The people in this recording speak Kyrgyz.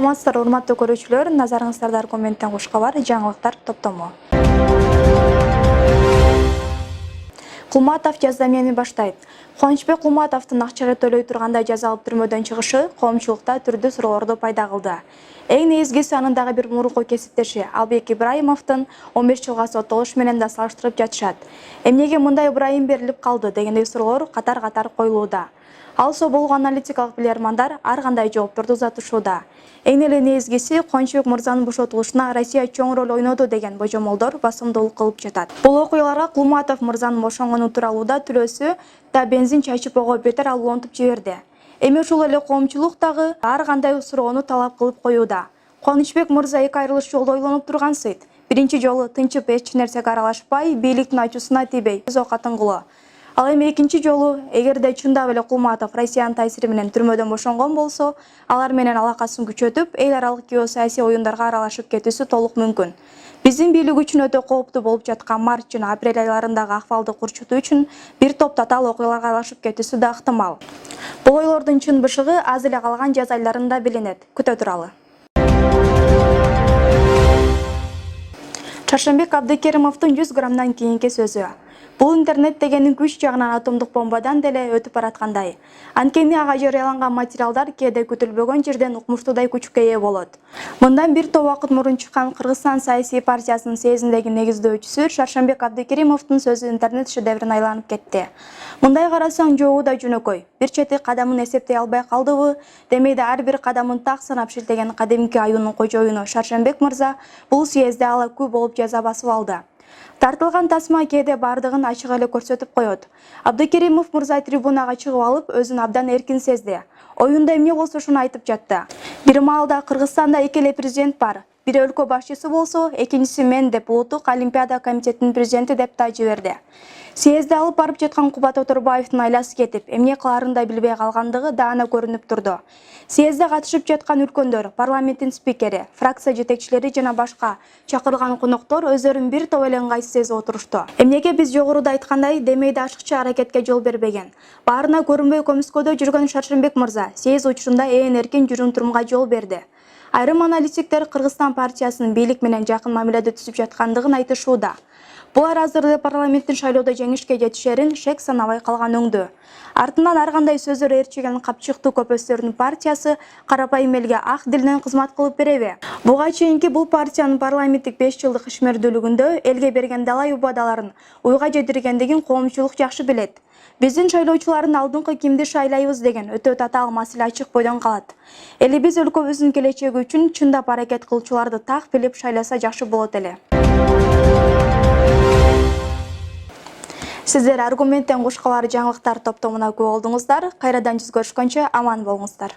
Саламатсыздар, урматтуу көрүүчүлөр, назарыңыздарда аргументтен кошкабар жаңылыктар топтому. Кулматов жазда мени баштайт. Кубанычбек Кулматовдун акчага төлөй турганда жаза алып түрмөдөн чыгышы коомчулукта түрдүү суроолорду пайда кылды. Эң негизгиси анын дагы бир мурунку кесиптеши Албек Ибраимовдун 15 жылга соттолуш менен да салыштырып жатышат. Эмнеге мындай ыбырайым берилип калды дегендей суроолор катар-катар коюлууда. Алсо болгон аналитикалык билермандар ар кандай жоопторду узатышууда. Эң эле негизгиси Кубанычбек мырзанын бошотулушуна Россия чоң роль ойноду деген божомолдор басымдуулук кылып жатат. Бул окуяларга Кулматов мырзанын бошонгону тууралуу да түлөөсү да бензин чачып ого бетер алуулантып жиберди. Эми ушул эле коомчулук дагы ар кандай суроону талап кылып коюуда. Кубанычбек мырза эки айрылыш жолдо ойлонуп турган сыйт. Биринчи жолу тынчып эч нерсеге аралашпай, бийликтин ачуусуна тийбей, өз окатын кылуу. Ал эми экинчи жолу эгерде чындап эле Кулматов Россиянын таасири менен түрмөдөн бошонгон болсо, алар менен алакасын күчөтүп, эл аралык геосаясий оюндарга аралашып кетүүсү толук мүмкүн. Биздин бийлик үчүн өтө кооптуу болуп жаткан март жана апрель айларындагы акыбалды курчутуу үчүн бир топ татаал окуяларга аралашып кетүүсү да ыктымал. Бул ойлордун чын бышыгы аз эле калган жаз айларында билинет. Күтө туралы. Шаршембек Абдыкеримовдун 100 граммдан кийинки сөзү. Бул интернет дегенин күч жагынан атомдук бомбадан деле өтүп бараткандай. Анткени ага жарыяланган материалдар кээде күтүлбөгөн жерден укмуштуудай күчкө ээ болот. Мындан бир топ убакыт мурун чыккан Кыргызстан саясий партиясынын съездиндеги негиздөөчүсү Шаршембек Абдыкеримовдун сөзү интернет шедеврине айланып кетти. Мындай карасаң жообу да жөнөкөй. Бир чети кадамын эсептей албай калдыбы? Демейде ар бир кадамын так санап шилтеген кадимки аюунун кожоюну Шаршембек мырза бул съездде алакүү болуп жаза басып алды. Тартылган тасма кээде бардыгын ачык эле көрсөтүп коет. Абдыкеримов мырза трибунага чыгып алып, өзүн абдан эркин сезди. Оюнда эмне болсо ошону айтып жатты. Бир маалда Кыргызстанда эки эле президент бар. Бири өлкө башчысы болсо, экинчиси мен деп Улуттук Олимпиада комитетинин президенти деп да жиберди. Съездде алып барып жаткан Кубат Оторбаевдин айласы кетип, эмне кылаарын да билбей калгандыгы даана көрүнүп турду. Съездде катышып жаткан үлкөндөр, парламенттин спикери, фракция жетекчилери жана башка чакырылган коноктор өздөрүн бир топ эле ыңгайсыз сезип отурушту. Эмнеге биз жогоруда айткандай, демейде ашыкча аракетке жол бербеген. Баарына көрүнбөй көмүскөдө жүргөн Шаршембек мырза съезд учурунда ээн эркин жүрүм-турумга жол берди. Айрым аналитиктер Кыргызстан партиясынын бийлик менен жакын мамиледе түзүп жаткандыгын айтышууда. Булар азыр эле парламенттин шайлоодо жеңишке жетишерин шек санабай калган өңдүү. Артынан ар кандай сөздөр ээрчиген капчыктуу көпөстөрдүн партиясы карапайым элге ак дилинен кызмат кылып береби? Буга чейинки бул партиянын парламенттик 5 жылдык ишмердүүлүгүндө элге берген далай убадаларын уйга жетиргендигин коомчулук жакшы билет. Биздин шайлоочулардын алдыңкы кимди шайлайбыз деген өтө татаал маселе ачык бойдон калат. Элибиз өлкөбүздүн келечеги үчүн чындап аракет кылуучуларды так билип шайласа жакшы болот эле. Сиздер аргументтен кошкабар жаңылыктар топтомуна күбө болдуңуздар. Кайрадан жүз көрүшкөнчө аман болуңуздар.